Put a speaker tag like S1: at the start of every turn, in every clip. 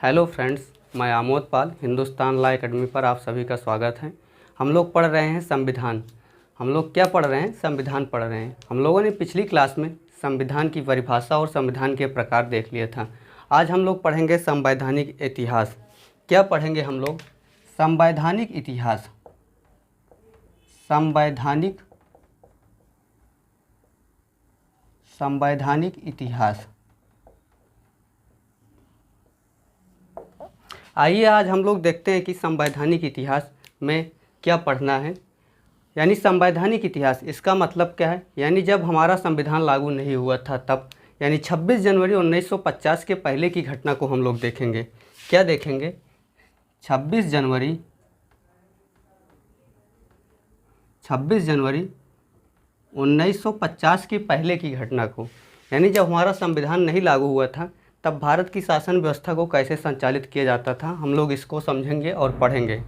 S1: Hello friends, मैं आमोद पाल Hindustan law academy पर आप सभी का स्वागत है। हम लोग पढ़ रहे हैं संविधान। हम लोग क्या पढ़ रहे हैं? संविधान पढ़ रहे हैं। हम लोगों ने पिछली क्लास में संविधान की परिभाषा और संविधान के प्रकार देख लिया था। आज हम लोग पढ़ेंगे संवैधानिक इतिहास। क्या पढ़ेंगे हम लोग? संवैधानिक इतिहास। संवैधानिक इतिहास। आइए आज हम लोग देखते हैं कि संवैधानिक इतिहास में क्या पढ़ना है। यानी संवैधानिक इतिहास, इसका मतलब क्या है? यानी जब हमारा संविधान लागू नहीं हुआ था तब, यानी 26 जनवरी 1950 के पहले की घटना को हम लोग देखेंगे। क्या देखेंगे? 26 जनवरी 1950 के पहले की घटना को। यानी जब हमारा संविधान नहीं लागू हुआ था तब भारत की शासन व्यवस्था को कैसे संचालित किया जाता था, हम लोग इसको समझेंगे और पढ़ेंगे।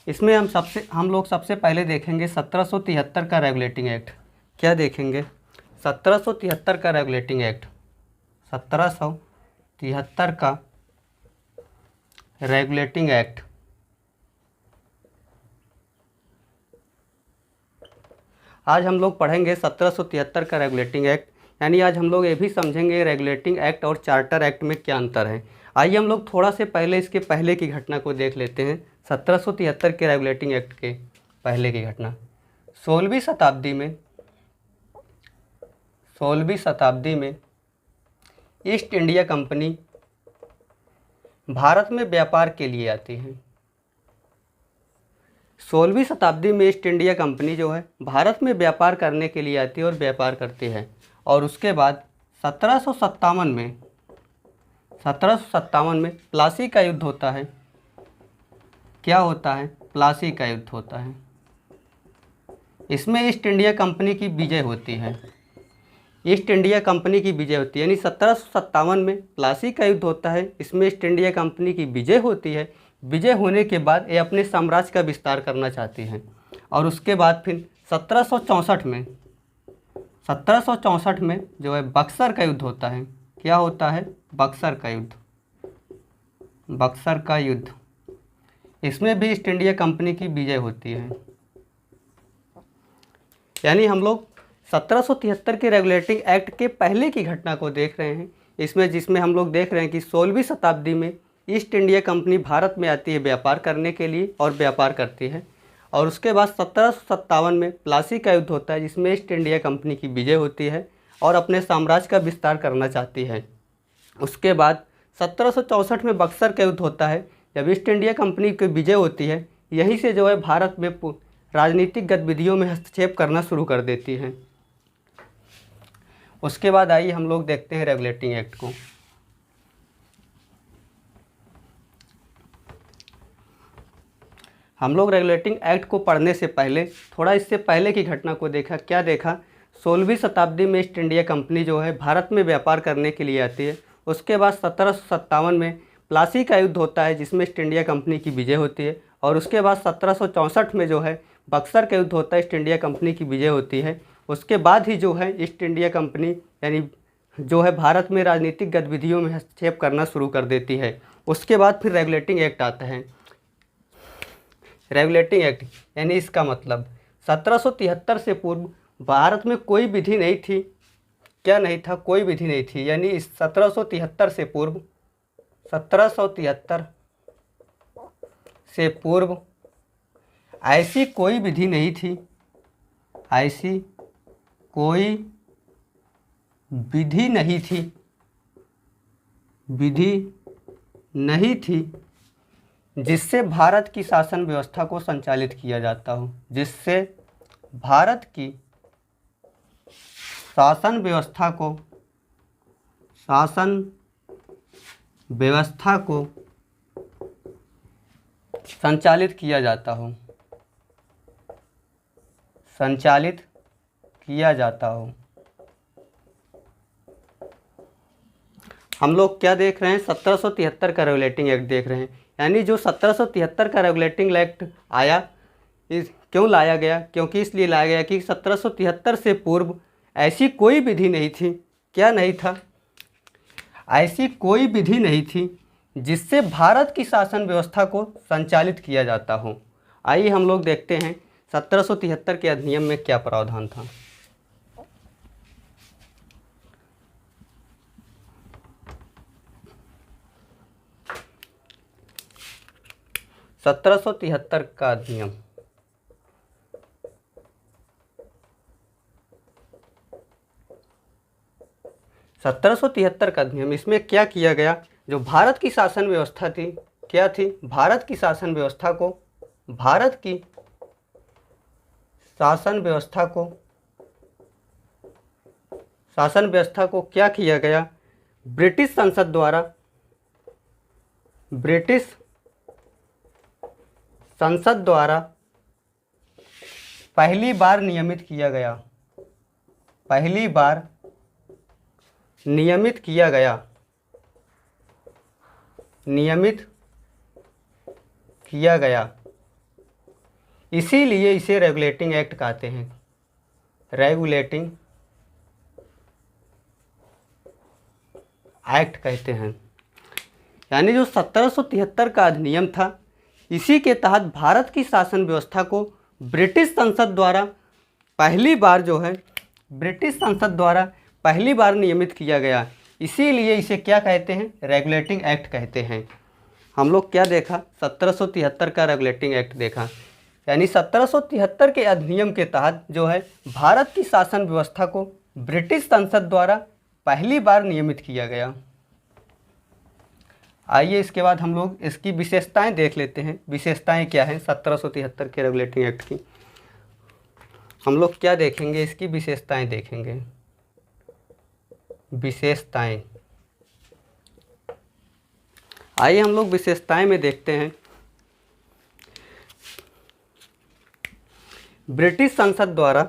S1: इसमें हम लोग सबसे पहले देखेंगे 1773 का रेगुलेटिंग एक्ट। क्या देखेंगे? 1773 का रेगुलेटिंग एक्ट। 1773 का रेगुलेटिंग एक्ट। आज हम लोग पढ़ेंगे 1773 का रेगुलेटिंग एक्ट। यानी आज हम लोग ये भी समझेंगे रेगुलेटिंग एक्ट और चार्टर एक्ट में क्या अंतर है। आइए हम लोग थोड़ा से पहले इसके पहले की घटना को देख लेते हैं। 1773 के रेगुलेटिंग एक्ट के पहले की घटना 16वीं शताब्दी में ईस्ट इंडिया कंपनी भारत में व्यापार के लिए आती है। 16वीं शताब्दी में ईस्ट इंडिया कंपनी जो है भारत में व्यापार करने के लिए आती है और व्यापार करती है। और उसके बाद 1757 में प्लासी का युद्ध होता है। क्या होता है? प्लासी का युद्ध होता है। इसमें ईस्ट इंडिया कंपनी की विजय होती है। ईस्ट इंडिया कंपनी की विजय होती है। यानी 1757 में प्लासी का युद्ध होता है। इसमें ईस्ट इंडिया कंपनी की विजय होती है। विजय होने के बाद ये अपने साम्राज्य का विस्तार करना चाहती हैं। और उसके बाद फिर 1764 में जो है बक्सर का युद्ध होता है। क्या होता है? बक्सर का युद्ध। इसमें भी ईस्ट इंडिया कंपनी की विजय होती है। यानी हम लोग 1773 के रेगुलेटिंग एक्ट के पहले की घटना को देख रहे हैं। जिसमें हम लोग देख रहे हैं कि 16वीं शताब्दी में ईस्ट इंडिया कंपनी भारत में आती है व्यापार करने के लिए और व्यापार करती है। और उसके बाद 1757 में प्लासी का युद्ध होता है जिसमें ईस्ट इंडिया कंपनी की विजय होती है और अपने साम्राज्य का विस्तार करना चाहती है। उसके बाद 1764 में बक्सर का युद्ध होता है जब ईस्ट इंडिया कंपनी की विजय होती है। यहीं से जो है भारत में राजनीतिक गतिविधियों में हस्तक्षेप करना शुरू कर देती है। उसके बाद आइए हम लोग देखते हैं रेगुलेटिंग एक्ट को। हम लोग रेगुलेटिंग एक्ट को पढ़ने से पहले थोड़ा इससे पहले की घटना को देखा। क्या देखा? 16वीं शताब्दी में ईस्ट इंडिया कंपनी जो है भारत में व्यापार करने के लिए आती है। उसके बाद 1757 में प्लासी का युद्ध होता है जिसमें ईस्ट इंडिया कंपनी की विजय होती है। और उसके बाद 1764 में जो है बक्सर का युद्ध होता है, ईस्ट इंडिया कंपनी की विजय होती है। उसके बाद ही जो है ईस्ट इंडिया कंपनी यानी जो है भारत में राजनीतिक गतिविधियों में हस्तक्षेप करना शुरू कर देती है। उसके बाद फिर रेगुलेटिंग एक्ट आता है। रेगुलेटिंग एक्ट यानी इसका मतलब 1773 से पूर्व भारत में कोई विधि नहीं थी। क्या नहीं था? कोई विधि नहीं थी। यानी इस 1773 से पूर्व ऐसी कोई विधि नहीं थी। ऐसी कोई विधि नहीं थी जिससे भारत की शासन व्यवस्था को संचालित किया जाता हो। जिससे भारत की शासन व्यवस्था को संचालित किया जाता हो। हम लोग क्या देख रहे हैं? 1773 का रेगुलेटिंग एक्ट देख रहे हैं। यानी जो 1773 का रेगुलेटिंग एक्ट आया, क्यों लाया गया? क्योंकि इसलिए लाया गया कि 1773 से पूर्व ऐसी कोई विधि नहीं थी। क्या नहीं था? ऐसी कोई विधि नहीं थी जिससे भारत की शासन व्यवस्था को संचालित किया जाता हो। आइए हम लोग देखते हैं 1773 के अधिनियम में क्या प्रावधान था। 1773 का अधिनियम। का अधिनियम, इसमें क्या किया गया, जो भारत की शासन व्यवस्था थी, क्या थी, भारत की शासन व्यवस्था को, भारत की शासन व्यवस्था को, शासन व्यवस्था को क्या किया गया, ब्रिटिश संसद द्वारा, ब्रिटिश संसद द्वारा पहली बार नियमित किया गया, पहली बार नियमित किया गया, नियमित किया गया। इसीलिए इसे रेगुलेटिंग एक्ट कहते हैं, रेगुलेटिंग एक्ट कहते हैं। यानी जो 1773 का अधिनियम था, इसी के तहत भारत की शासन व्यवस्था को ब्रिटिश संसद द्वारा पहली बार जो है, ब्रिटिश संसद द्वारा पहली बार नियमित किया गया। इसीलिए इसे क्या कहते हैं, रेगुलेटिंग एक्ट कहते हैं। हम लोग क्या देखा, 1773 का रेगुलेटिंग एक्ट देखा। यानी 1773 के अधिनियम के तहत जो है भारत की शासन व्यवस्था को ब्रिटिश संसद द्वारा पहली बार नियमित किया गया। आइए इसके बाद हम लोग इसकी विशेषताएं देख लेते हैं। विशेषताएं क्या हैं 1773 के रेगुलेटिंग एक्ट की, हम लोग क्या देखेंगे, इसकी विशेषताएं देखेंगे। विशेषताएं, आइए हम लोग विशेषताएं में देखते हैं। ब्रिटिश संसद द्वारा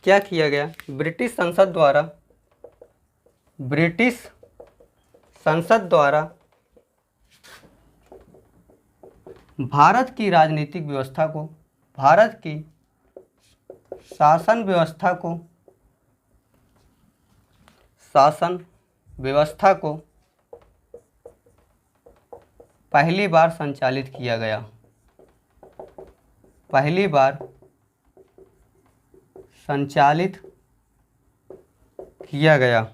S1: क्या किया गया, ब्रिटिश संसद द्वारा, ब्रिटिश संसद द्वारा भारत की राजनीतिक व्यवस्था को, भारत की शासन व्यवस्था को, शासन व्यवस्था को पहली बार संचालित किया गया, पहली बार संचालित किया गया।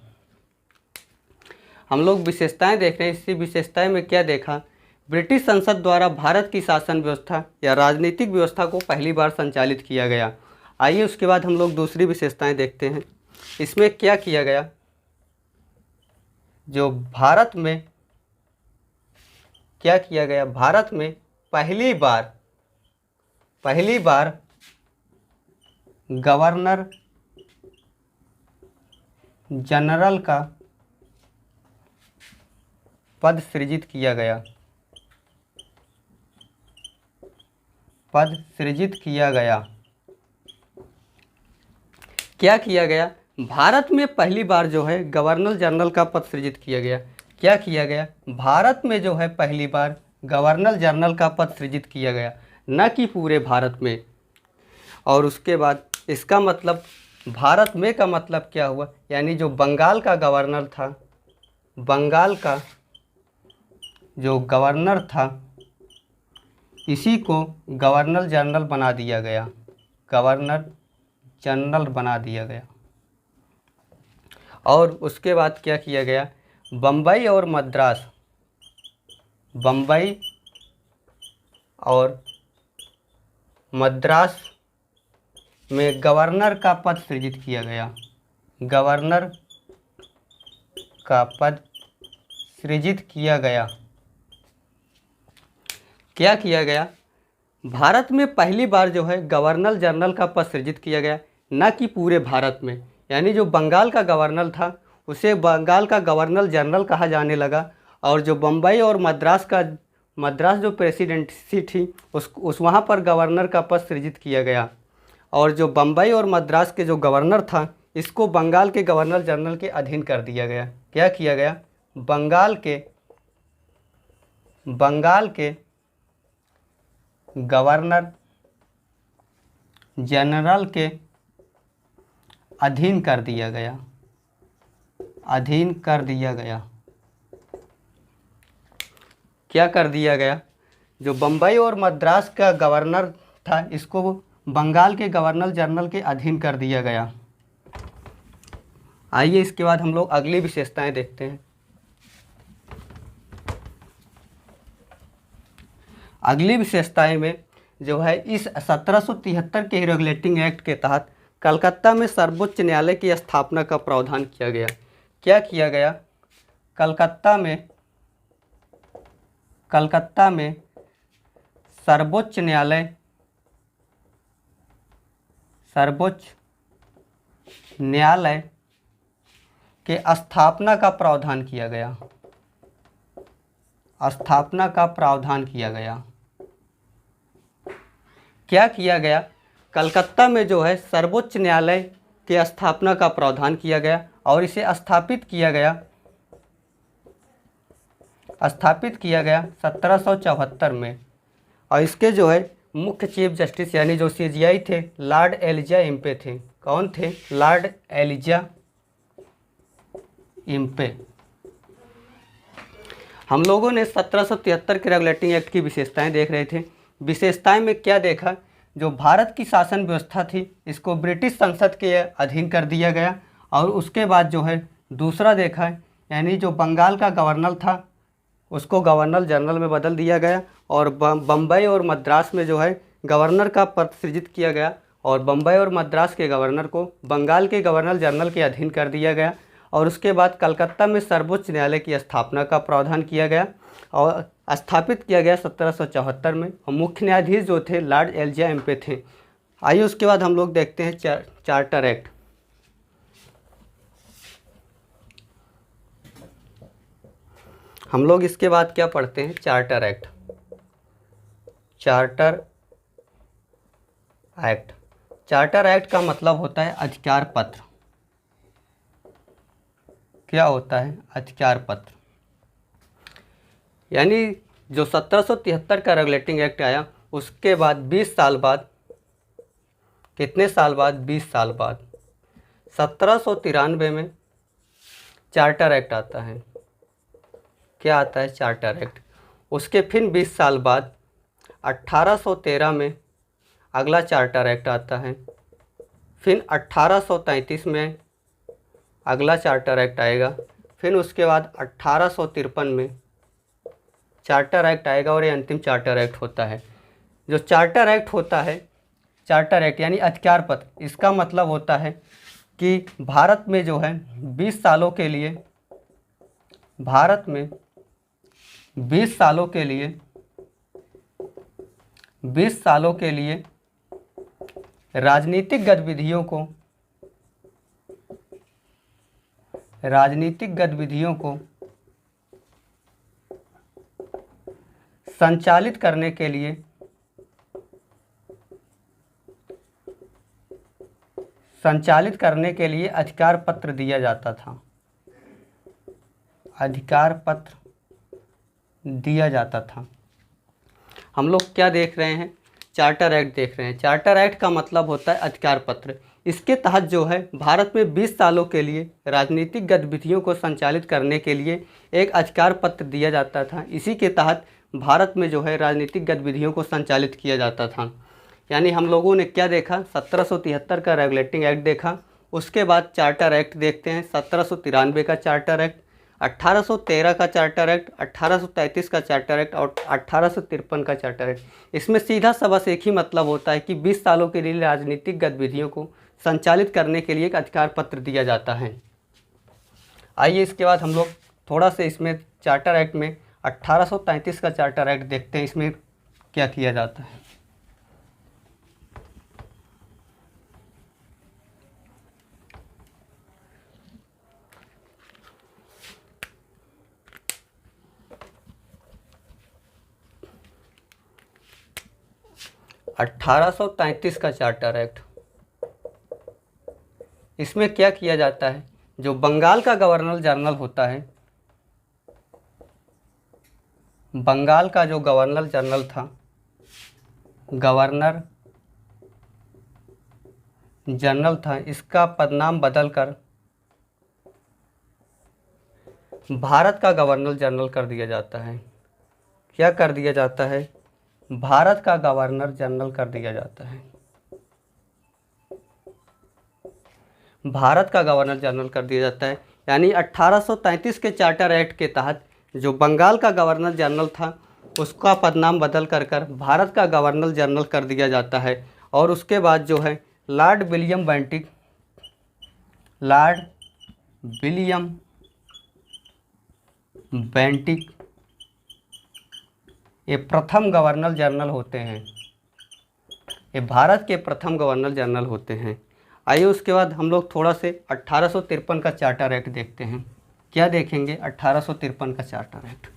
S1: हम लोग विशेषताएं देख रहे हैं। इसी विशेषताएं में क्या देखा, ब्रिटिश संसद द्वारा भारत की शासन व्यवस्था या राजनीतिक व्यवस्था को पहली बार संचालित किया गया। आइए उसके बाद हम लोग दूसरी विशेषताएं देखते हैं। इसमें क्या किया गया, जो भारत में क्या किया गया, भारत में पहली बार गवर्नर जनरल का पद सृजित किया गया, पद सृजित किया गया। क्या किया गया, भारत में पहली बार जो है गवर्नर जनरल का पद सृजित किया गया। क्या किया गया, भारत में जो है पहली बार गवर्नर जनरल का पद सृजित किया गया, न कि पूरे भारत में। और उसके बाद इसका मतलब, भारत में का मतलब क्या हुआ, यानी जो बंगाल का गवर्नर था, बंगाल का जो गवर्नर था, इसी को गवर्नर जनरल बना दिया गया, गवर्नर जनरल बना दिया गया। और उसके बाद क्या किया गया, बम्बई और मद्रास, बम्बई और मद्रास में गवर्नर का पद सृजित किया गया, गवर्नर का पद सृजित किया गया। क्या किया गया, भारत में पहली बार जो है गवर्नर जनरल का पद सृजित किया गया, न कि पूरे भारत में। यानी जो बंगाल का गवर्नर था उसे बंगाल का गवर्नर जनरल कहा जाने लगा, और जो बम्बई और मद्रास जो प्रेसिडेंसी थी उस वहाँ पर गवर्नर का पद सृजित किया गया। और जो बम्बई और मद्रास के जो गवर्नर था, इसको बंगाल के गवर्नर जनरल के अधीन कर दिया गया। क्या किया गया, बंगाल के गवर्नर जनरल के अधीन कर दिया गया, अधीन कर दिया गया। क्या कर दिया गया, जो बम्बई और मद्रास का गवर्नर था इसको बंगाल के गवर्नर जनरल के अधीन कर दिया गया। आइए इसके बाद हम लोग अगली विशेषताएं देखते हैं। अगली विशेषताएं में जो है इस 1773 के रेगुलेटिंग एक्ट के तहत कलकत्ता में सर्वोच्च न्यायालय की स्थापना का प्रावधान किया गया। क्या किया गया, कलकत्ता में सर्वोच्च न्यायालय के स्थापना का प्रावधान किया गया। क्या किया गया, कलकत्ता में जो है सर्वोच्च न्यायालय के स्थापना का प्रावधान किया गया और इसे स्थापित किया गया 1774 में। और इसके जो है मुख्य चीफ जस्टिस यानी जो CJI थे लॉर्ड एलिजा इम्पे थे। कौन थे, लॉर्ड एलिजा इम्पे। हम लोगों ने 1773 के रेगुलेटिंग एक्ट की विशेषताएं देख रहे थे। विशेषताएं में क्या देखा, जो भारत की शासन व्यवस्था थी इसको ब्रिटिश संसद के अधीन कर दिया गया। और उसके बाद जो है दूसरा देखा है, यानी जो बंगाल का गवर्नर था उसको गवर्नर जनरल में बदल दिया गया और बम्बई और मद्रास में जो है गवर्नर का पद सृजित किया गया और बम्बई और मद्रास के गवर्नर को बंगाल के गवर्नर जनरल के अधीन कर दिया गया। और उसके बाद कलकत्ता में सर्वोच्च न्यायालय की स्थापना का प्रावधान किया गया और स्थापित किया गया 1774 में। और मुख्य न्यायाधीश जो थे लॉर्ड एलिजा इम्पे थे। आइए उसके बाद हम लोग देखते हैं चार्टर एक्ट। हम लोग इसके बाद क्या पढ़ते हैं, चार्टर एक्ट। चार्टर एक्ट का मतलब होता है अधिकार पत्र। क्या होता है, अधिकार पत्र। यानी जो 1773 का रेगुलेटिंग एक्ट आया उसके बाद 20 साल बाद, कितने साल बाद, 20 साल बाद 1793 में चार्टर एक्ट आता है। क्या आता है, चार्टर एक्ट। उसके फिर 20 साल बाद 1813 में अगला चार्टर एक्ट आता है। फिर 1833 में अगला चार्टर एक्ट आएगा। फिर उसके बाद 1853 में चार्टर एक्ट आएगा और ये अंतिम चार्टर एक्ट होता है। जो चार्टर एक्ट होता है, चार्टर एक्ट यानी अधिकार पत्र, इसका मतलब होता है कि भारत में जो है 20 सालों के लिए, भारत में 20 सालों के लिए राजनीतिक गतिविधियों को संचालित करने के लिए अधिकार पत्र दिया जाता था। हम लोग क्या देख रहे हैं, चार्टर एक्ट देख रहे हैं। चार्टर एक्ट का मतलब होता है अधिकार पत्र। इसके तहत जो है भारत में 20 सालों के लिए राजनीतिक गतिविधियों को संचालित करने के लिए एक अधिकार पत्र दिया जाता था। इसी के तहत भारत में जो है राजनीतिक गतिविधियों को संचालित किया जाता था। यानी हम लोगों ने क्या देखा, 1773 का रेगुलेटिंग एक्ट देखा। उसके बाद चार्टर एक्ट देखते हैं, 1793 का चार्टर एक्ट, 1813 का चार्टर एक्ट, 1833 का चार्टर एक्ट और 1853 का चार्टर एक्ट। इसमें सीधा सा बस एक ही मतलब होता है कि 20 सालों के लिए राजनीतिक गतिविधियों को संचालित करने के लिए एक अधिकार पत्र दिया जाता है। आइए इसके बाद हम लोग थोड़ा से इसमें चार्टर एक्ट में 1833 का चार्टर एक्ट देखते हैं, इसमें क्या किया जाता है। (1833) का चार्टर एक्ट, इसमें क्या किया जाता है, जो बंगाल का गवर्नर जनरल होता है, बंगाल का जो गवर्नर जनरल था, गवर्नर जनरल था, इसका पदनाम बदलकर भारत का गवर्नर जनरल कर दिया जाता है। क्या कर दिया जाता है, भारत का गवर्नर जनरल कर दिया जाता है। भारत का गवर्नर जनरल कर दिया जाता है। यानी 1833 के चार्टर एक्ट के तहत जो बंगाल का गवर्नर जनरल था उसका पदनाम बदल कर भारत का गवर्नर जनरल कर दिया जाता है। और उसके बाद जो है लॉर्ड विलियम बेंटिक ये प्रथम गवर्नर जनरल होते हैं, ये भारत के प्रथम गवर्नर जनरल होते हैं। आइए उसके बाद हम लोग थोड़ा से 1853 का चार्टर एक्ट देखते हैं। क्या देखेंगे, 1853 का चार्टर एक्ट।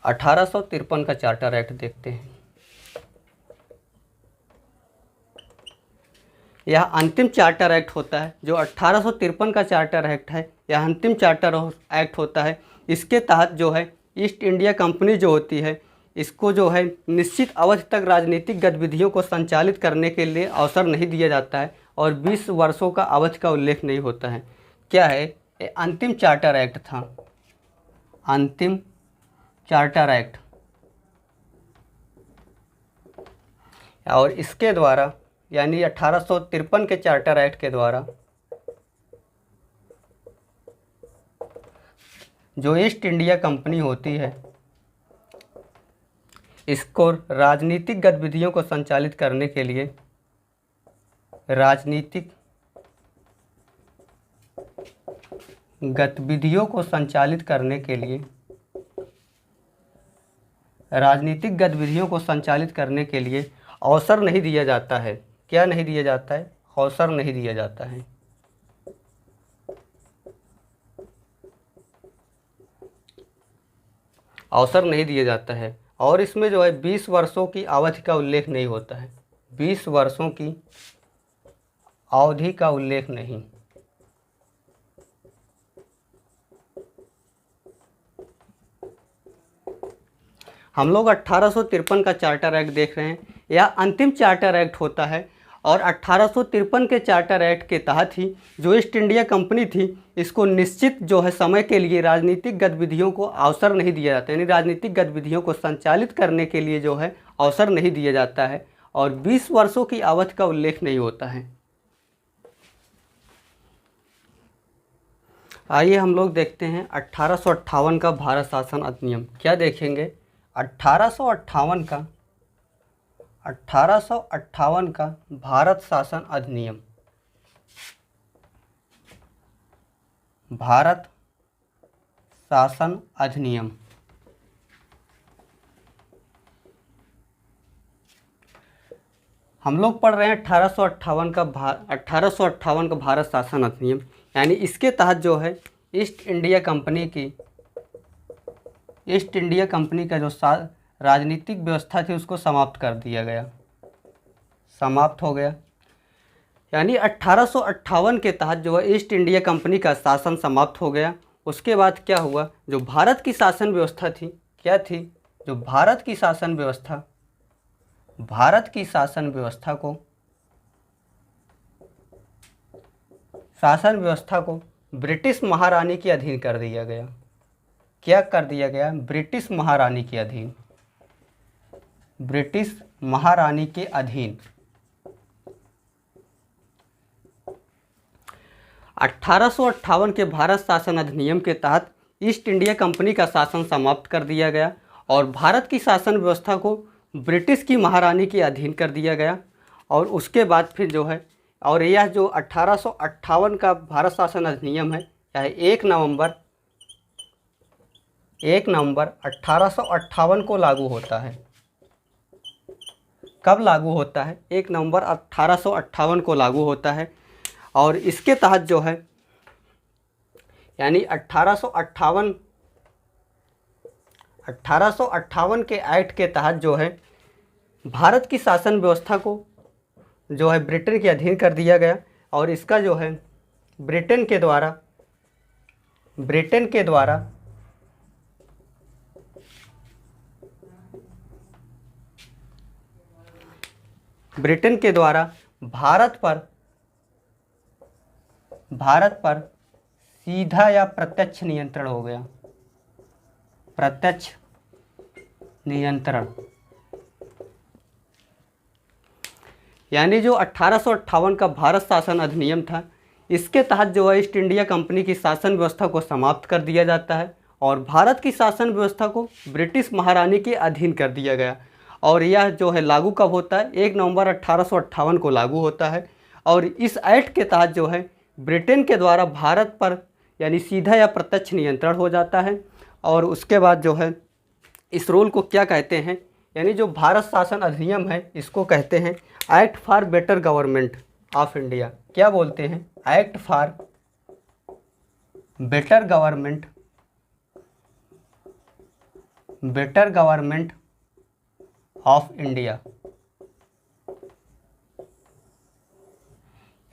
S1: अठारह सौ तिरपन का चार्टर एक्ट देखते हैं। यह अंतिम चार्टर एक्ट होता है। जो 1853 का चार्टर एक्ट है यह अंतिम चार्टर एक्ट होता है। इसके तहत जो है ईस्ट इंडिया कंपनी जो होती है इसको जो है निश्चित अवधि तक राजनीतिक गतिविधियों को संचालित करने के लिए अवसर नहीं दिया जाता है और 20 वर्षों का अवधि का उल्लेख नहीं होता है। क्या है, ये अंतिम चार्टर एक्ट था, अंतिम चार्टर एक्ट। और इसके द्वारा यानी 1853 के चार्टर एक्ट के द्वारा जो ईस्ट इंडिया कंपनी होती है इसको राजनीतिक गतिविधियों को संचालित करने के लिए राजनीतिक गतिविधियों को संचालित करने के लिए राजनीतिक गतिविधियों को संचालित करने के लिए अवसर नहीं दिया जाता है। क्या नहीं दिया जाता है, अवसर नहीं दिया जाता है। अवसर नहीं दिया जाता है और इसमें जो है 20 वर्षों की अवधि का उल्लेख नहीं होता है। 20 वर्षों की अवधि का उल्लेख नहीं। हम लोग 1853 का चार्टर एक्ट देख रहे हैं। यह अंतिम चार्टर एक्ट होता है और 1853 के चार्टर एक्ट के तहत ही जो ईस्ट इंडिया कंपनी थी इसको निश्चित जो है समय के लिए राजनीतिक गतिविधियों को अवसर नहीं दिया जाता, यानी राजनीतिक गतिविधियों को संचालित करने के लिए जो है अवसर नहीं दिया जाता है और 20 वर्षों की अवधि का उल्लेख नहीं होता है। आइए हम लोग देखते हैं 1858 का भारत शासन अधिनियम। क्या देखेंगे, 1858 का भारत शासन अधिनियम। भारत शासन अधिनियम हम लोग पढ़ रहे हैं 1858 का भारत शासन अधिनियम। यानी इसके तहत जो है ईस्ट इंडिया कंपनी का जो राजनीतिक व्यवस्था थी उसको समाप्त कर दिया गया, समाप्त हो गया। यानी 1858 के तहत जो है ईस्ट इंडिया कंपनी का शासन समाप्त हो गया। उसके बाद क्या हुआ, जो भारत की शासन व्यवस्था थी, क्या थी, जो भारत की शासन व्यवस्था को ब्रिटिश महारानी के अधीन कर दिया गया। क्या कर दिया गया, ब्रिटिश महारानी के अधीन, ब्रिटिश महारानी के अधीन। 1858 के भारत शासन अधिनियम के तहत ईस्ट इंडिया कंपनी का शासन समाप्त कर दिया गया और भारत की शासन व्यवस्था को ब्रिटिश की महारानी के अधीन कर दिया गया। और उसके बाद फिर जो है, और यह जो 1858 का भारत शासन अधिनियम है यह 1 नवंबर 1858 को लागू होता है। कब लागू होता है, 1 नवंबर 1858 को लागू होता है। और इसके तहत जो है यानी 1858 के एक्ट के तहत जो है भारत की शासन व्यवस्था को जो है ब्रिटेन के अधीन कर दिया गया। और इसका जो है ब्रिटेन के द्वारा भारत पर सीधा या प्रत्यक्ष नियंत्रण हो गया, प्रत्यक्ष नियंत्रण। यानी जो 1858 का भारत शासन अधिनियम था, इसके तहत जो है ईस्ट इंडिया कंपनी की शासन व्यवस्था को समाप्त कर दिया जाता है और भारत की शासन व्यवस्था को ब्रिटिश महारानी के अधीन कर दिया गया। और यह जो है लागू कब होता है, 1 नवंबर 1858 को लागू होता है। और इस एक्ट के तहत जो है ब्रिटेन के द्वारा भारत पर यानी सीधा या प्रत्यक्ष नियंत्रण हो जाता है। और उसके बाद जो है इस रूल को क्या कहते हैं, यानी जो भारत शासन अधिनियम है इसको कहते हैं act for better government of India. क्या बोलते हैं, act for better government, better government of India.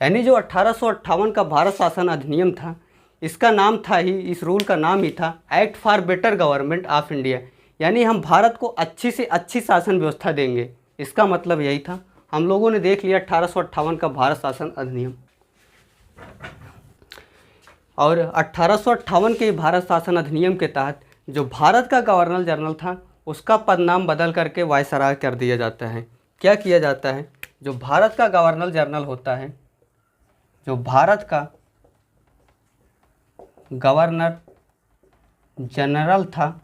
S1: यानी जो 1858 का भारत शासन अधिनियम था, इसका नाम था ही, इस रूल का नाम ही था act for better government of India. यानी हम भारत को अच्छी से अच्छी शासन व्यवस्था देंगे, इसका मतलब यही था। हम लोगों ने देख लिया 1858 का भारत शासन अधिनियम। और 1858 के भारत शासन अधिनियम के तहत जो भारत का गवर्नर जनरल था, उसका पदनाम बदल करके वायसराय कर दिया जाता है। क्या किया जाता है, जो भारत का गवर्नर जनरल होता है, जो भारत का गवर्नर जनरल था,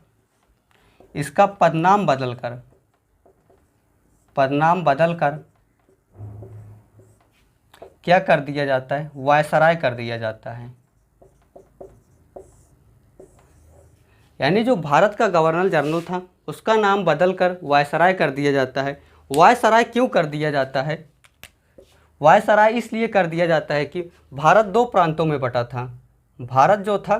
S1: इसका पदनाम बदलकर क्या कर दिया जाता है, वायसराय कर दिया जाता है। यानी जो भारत का गवर्नर जनरल था, उसका नाम बदलकर वायसराय कर दिया जाता है। वायसराय क्यों कर दिया जाता है, वायसराय इसलिए कर दिया जाता है कि भारत 2 प्रांतों में बटा था। भारत जो था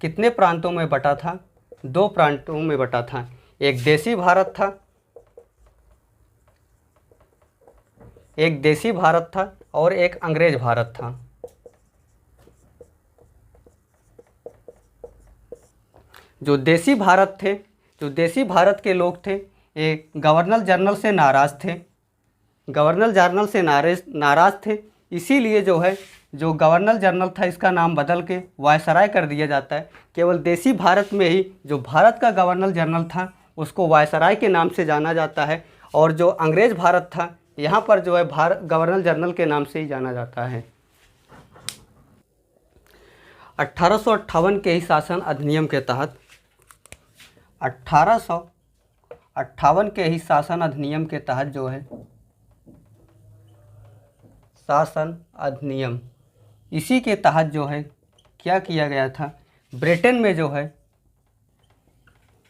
S1: कितने प्रांतों में बटा था, 2 प्रांतों में बटा था। एक देसी भारत था, एक देसी भारत था और एक अंग्रेज भारत था। जो देसी भारत थे, जो देसी भारत के लोग थे, एक गवर्नर जनरल से नाराज़ थे, गवर्नर जनरल से नाराज़ थे। इसीलिए जो है जो गवर्नर जनरल था, इसका नाम बदल के वायसराय कर दिया जाता है। केवल देसी भारत में ही जो भारत का गवर्नर जनरल था, उसको वायसराय के नाम से जाना जाता है। और जो अंग्रेज़ भारत था, यहाँ पर जो है गवर्नर जनरल के नाम से ही जाना जाता है। 1858 के ही शासन अधिनियम के तहत 1858 के ही शासन अधिनियम के तहत जो है शासन अधिनियम, इसी के तहत जो है क्या किया गया था, ब्रिटेन में जो है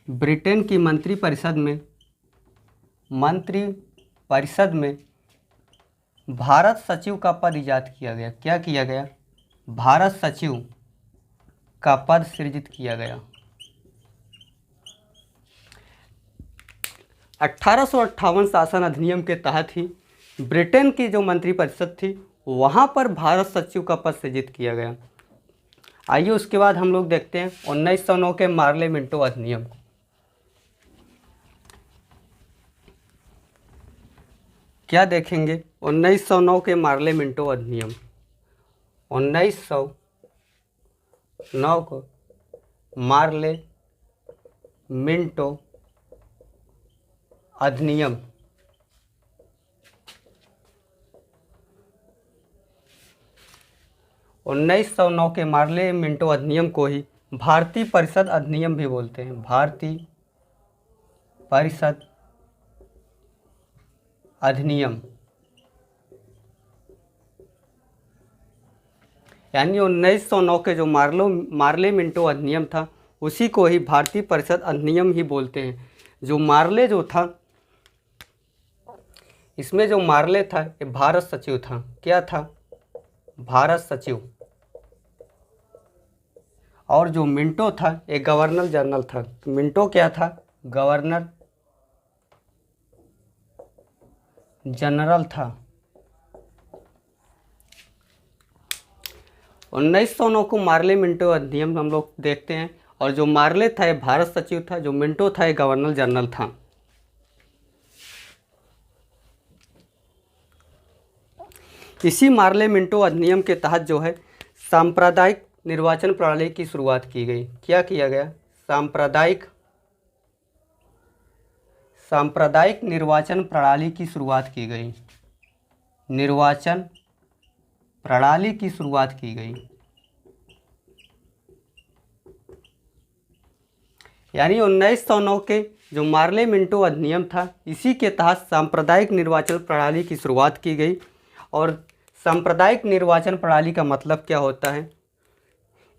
S1: ब्रिटेन की मंत्रिपरिषद में भारत सचिव का पद इजाद किया गया। क्या किया गया, भारत सचिव का पद सृजित किया गया। 1858 शासन अधिनियम के तहत ही ब्रिटेन की जो मंत्रिपरिषद थी, वहाँ पर भारत सचिव का पद सृजित किया गया। आइए उसके बाद हम लोग देखते हैं 1909 के मार्ले मिंटो अधिनियम को। क्या देखेंगे, 1909 के मार्ले मिंटो अधिनियम। 1909 को मार्ले मिंटो अधिनियम। उन्नीस सौ नौ के मार्ले मिंटो अधिनियम को ही भारतीय परिषद अधिनियम भी बोलते हैं। भारतीय परिषद अधिनियम, यानी 1909 के जो मार्ले मिंटो अधिनियम था, उसी को ही भारतीय परिषद अधिनियम ही बोलते हैं। जो मार्ले जो था, इसमें जो मार्ले था ये भारत सचिव था। क्या था, भारत सचिव। और जो मिंटो था ये गवर्नर जनरल था। मिंटो क्या था, गवर्नर जनरल था। 1909 को मार्ले मिंटो अधिनियम हम लोग देखते हैं। और जो मार्ले था ये भारत सचिव था, जो मिंटो था ये गवर्नर जनरल था। इसी मार्ले मिंटो अधिनियम के तहत जो है सांप्रदायिक निर्वाचन प्रणाली की शुरुआत की गई। क्या किया गया? सांप्रदायिक निर्वाचन प्रणाली की शुरुआत की गई। निर्वाचन प्रणाली की शुरुआत की गई। यानी 1909 के जो मार्ले मिंटो अधिनियम था, इसी के तहत सांप्रदायिक निर्वाचन प्रणाली की शुरुआत की गई। और सांप्रदायिक निर्वाचन प्रणाली का मतलब क्या होता है?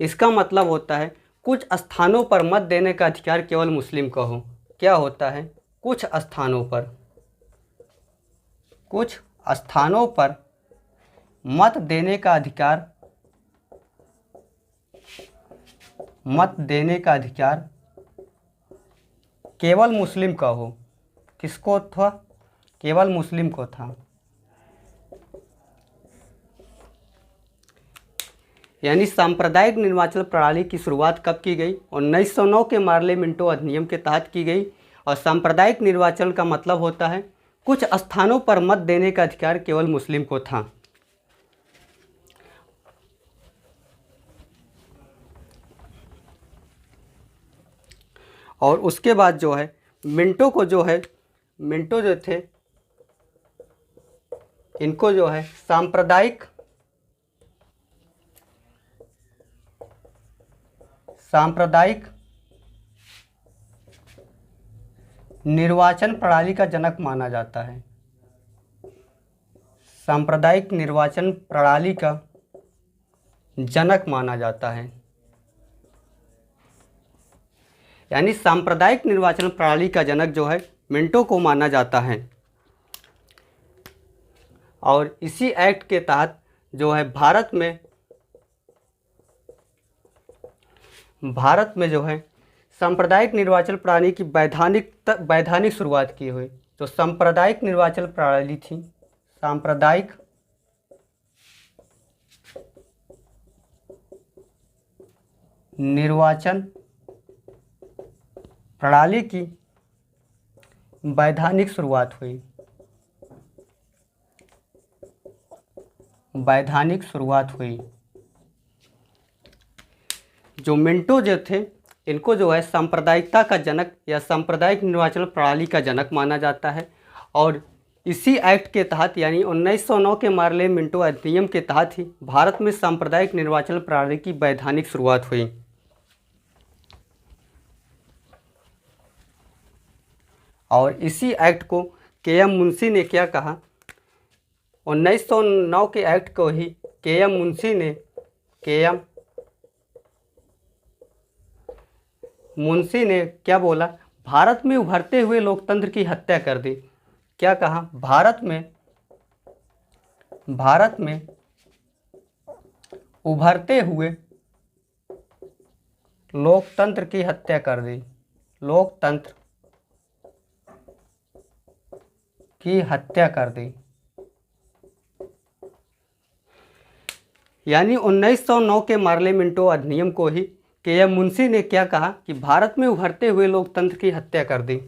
S1: इसका मतलब होता है कुछ स्थानों पर मत देने का अधिकार केवल मुस्लिम को हो। क्या होता है? कुछ स्थानों पर मत देने का अधिकार केवल मुस्लिम का हो। किसको था? केवल मुस्लिम को था। यानी सांप्रदायिक निर्वाचन प्रणाली की शुरुआत कब की गई? 1909 के मार्ले मिंटो अधिनियम के तहत की गई। और सांप्रदायिक निर्वाचन का मतलब होता है कुछ स्थानों पर मत देने का अधिकार केवल मुस्लिम को था। और उसके बाद जो है मिंटो जो थे, इनको जो है सांप्रदायिक निर्वाचन प्रणाली का जनक माना जाता है। सांप्रदायिक निर्वाचन प्रणाली का जनक माना जाता है। यानी सांप्रदायिक निर्वाचन प्रणाली का जनक जो है मिंटो को माना जाता है। और इसी एक्ट के तहत जो है भारत में जो है सांप्रदायिक निर्वाचन प्रणाली की वैधानिक शुरुआत की हुई। तो सांप्रदायिक निर्वाचन प्रणाली थी, सांप्रदायिक निर्वाचन प्रणाली की वैधानिक शुरुआत हुई। जो मिंटो जो थे, इनको जो है सांप्रदायिकता का जनक या सांप्रदायिक निर्वाचन प्रणाली का जनक माना जाता है। और इसी एक्ट के तहत यानी 1909 के मार्ले मिंटो अधिनियम के तहत ही भारत में सांप्रदायिक निर्वाचन प्रणाली की वैधानिक शुरुआत हुई। और इसी एक्ट को के.एम. मुंशी ने क्या कहा? 1909 के एक्ट को ही के.एम. मुंशी ने क्या बोला? भारत में उभरते हुए लोकतंत्र की हत्या कर दी। क्या कहा? भारत में उभरते हुए लोकतंत्र की हत्या कर दी। लोकतंत्र की हत्या कर दी। यानी 1909 के मार्ले मिंटो अधिनियम को ही के.एम. मुंशी ने क्या कहा कि भारत में उभरते हुए लोकतंत्र की हत्या कर दी।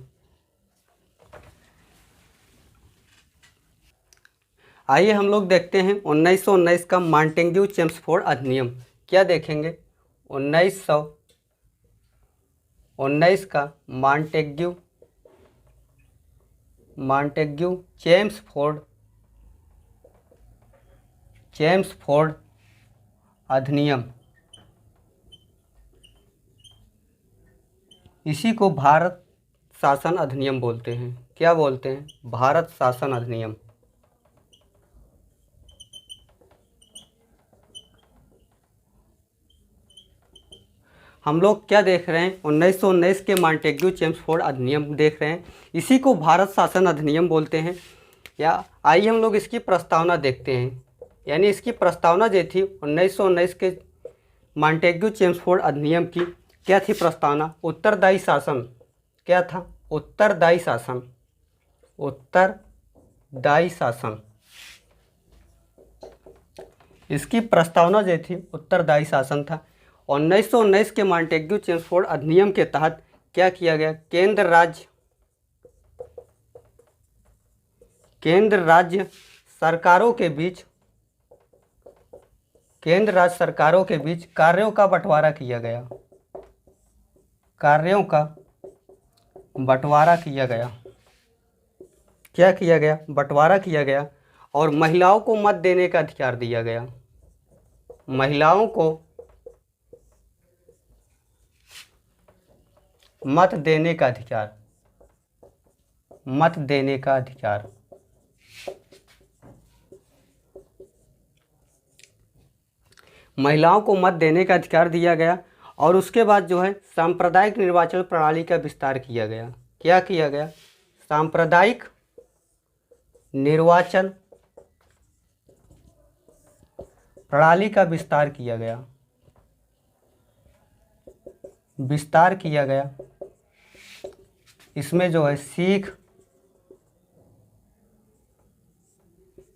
S1: आइए हम लोग देखते हैं 1919 का मॉन्टेग्यू चेम्सफोर्ड अधिनियम। क्या देखेंगे? 1919 का मॉन्टेग्यू चेम्सफोर्ड अधिनियम। इसी को भारत शासन अधिनियम बोलते हैं। क्या बोलते हैं? भारत शासन अधिनियम। हम लोग क्या देख रहे हैं? 1919 के मॉन्टेग्यू चेम्सफोर्ड अधिनियम देख रहे हैं। इसी को भारत शासन अधिनियम बोलते हैं। या आइए हम लोग इसकी प्रस्तावना देखते हैं। यानी इसकी प्रस्तावना जो थी 1919 के मॉन्टेग्यू चेम्सफोर्ड अधिनियम की, क्या थी प्रस्तावना? उत्तरदायी शासन। क्या था? उत्तरदायी शासन। इसकी प्रस्तावना जो थी उत्तरदायी शासन था। 1919 के मॉन्टेग्यू चेम्सफोर्ड अधिनियम के तहत क्या किया गया? केंद्र राज्य सरकारों के बीच केंद्र राज्य सरकारों के बीच कार्यों का बंटवारा किया गया। कार्यों का बंटवारा किया गया। क्या किया गया? बंटवारा किया गया। और महिलाओं को मत देने का अधिकार दिया गया। महिलाओं को मत देने का अधिकार। मत देने का अधिकार। महिलाओं को मत देने का अधिकार दिया गया। और उसके बाद जो है सांप्रदायिक निर्वाचन प्रणाली का विस्तार किया गया। क्या किया गया? सांप्रदायिक निर्वाचन प्रणाली का विस्तार किया गया। विस्तार किया गया। इसमें जो है सिख,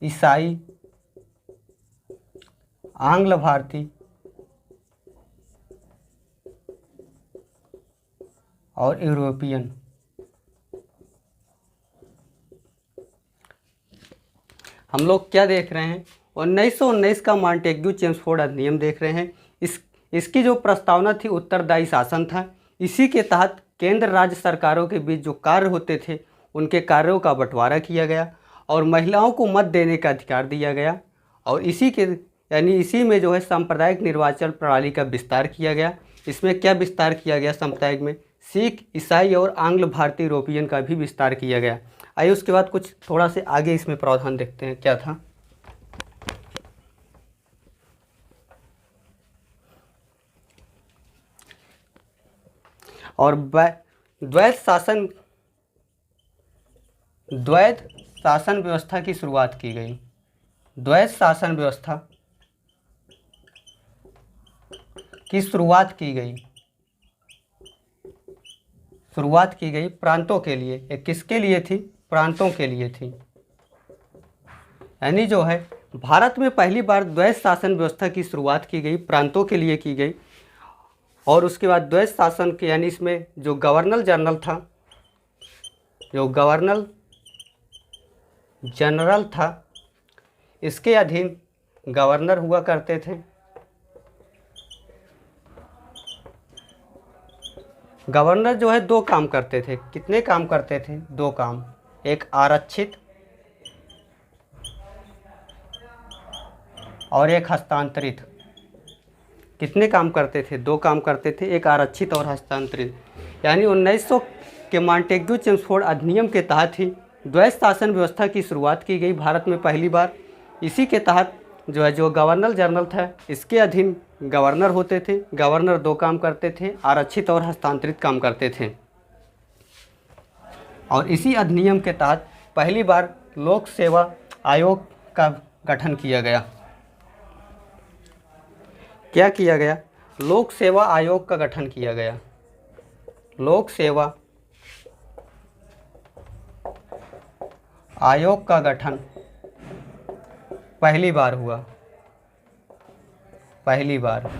S1: ईसाई, आंग्ल भारतीय और यूरोपियन हम लोग क्या देख रहे हैं? 1919 का मॉन्टेग्यू चेम्सफोर्ड अधिनियम देख रहे हैं। इसकी जो प्रस्तावना थी उत्तरदायी शासन था। इसी के तहत केंद्र राज्य सरकारों के बीच जो कार्य होते थे उनके कार्यों का बंटवारा किया गया और महिलाओं को मत देने का अधिकार दिया गया। और इसी में जो है सांप्रदायिक निर्वाचन प्रणाली का विस्तार किया गया। इसमें क्या विस्तार किया गया? सांप्रदायिक में सिख, ईसाई और आंग्ल भारतीय यूरोपियन का भी विस्तार किया गया। आइए उसके बाद कुछ थोड़ा से आगे इसमें प्रावधान देखते हैं क्या था। और द्वैध शासन व्यवस्था की शुरुआत की गई। द्वैध शासन व्यवस्था की शुरुआत की गई। शुरुआत की गई प्रांतों के लिए। ये किसके लिए थी? प्रांतों के लिए थी। यानी जो है भारत में पहली बार द्वैध शासन व्यवस्था की शुरुआत की गई, प्रांतों के लिए की गई। और उसके बाद द्वैध शासन के यानी इसमें जो गवर्नर जनरल था, जो गवर्नर जनरल था, इसके अधीन गवर्नर हुआ करते थे। गवर्नर जो है दो काम करते थे। कितने काम करते थे? दो काम। एक आरक्षित और एक हस्तांतरित। कितने काम करते थे? दो काम करते थे, एक आरक्षित और हस्तांतरित। यानी 1900 के मॉन्टेग्यू चेम्सफोर्ड अधिनियम के तहत ही द्वैध शासन व्यवस्था की शुरुआत की गई भारत में पहली बार। इसी के तहत जो गवर्नर जनरल था इसके अधीन गवर्नर होते थे। गवर्नर दो काम करते थे, आरक्षित और हस्तांतरित काम करते थे। और इसी अधिनियम के तहत पहली बार लोक सेवा आयोग का गठन किया गया। क्या किया गया? लोक सेवा आयोग का गठन किया गया। लोक सेवा आयोग का गठन पहली बार हुआ। पहली बार।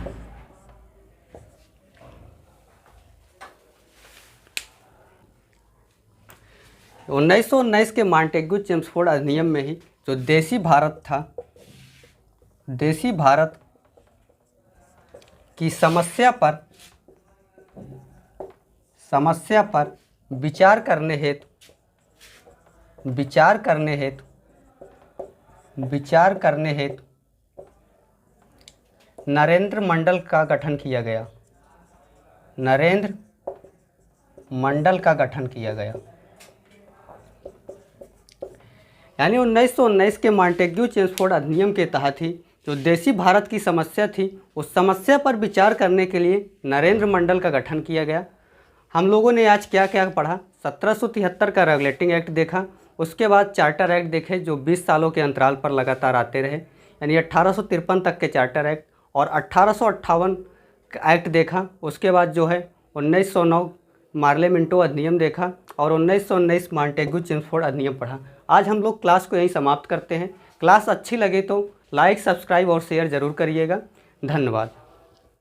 S1: उन्नीस सौ 19 के मॉन्टेग्यू चेम्सफोर्ड अधिनियम में ही जो देसी भारत था, देसी भारत की समस्या पर विचार करने हेतु नरेंद्र मंडल का गठन किया गया। नरेंद्र मंडल का गठन किया गया। यानी 1919 के मॉन्टेग्यू चेम्सफोर्ड अधिनियम के तहत ही जो देसी भारत की समस्या थी उस समस्या पर विचार करने के लिए नरेंद्र मंडल का गठन किया गया। हम लोगों ने आज क्या क्या पढ़ा? 1773 का रेगुलेटिंग एक्ट देखा, उसके बाद चार्टर एक्ट देखे जो 20 सालों के अंतराल पर लगातार आते रहे, यानी 1853 तक के चार्टर एक्ट, और 1858 एक्ट देखा। उसके बाद जो है 1909 मार्ले मिंटो अधिनियम देखा और 1919 मॉन्टेग्यू चेम्सफोर्ड अधिनियम पढ़ा। आज हम लोग क्लास को यहीं समाप्त करते हैं। क्लास अच्छी लगे तो लाइक, सब्सक्राइब और शेयर ज़रूर करिएगा। धन्यवाद।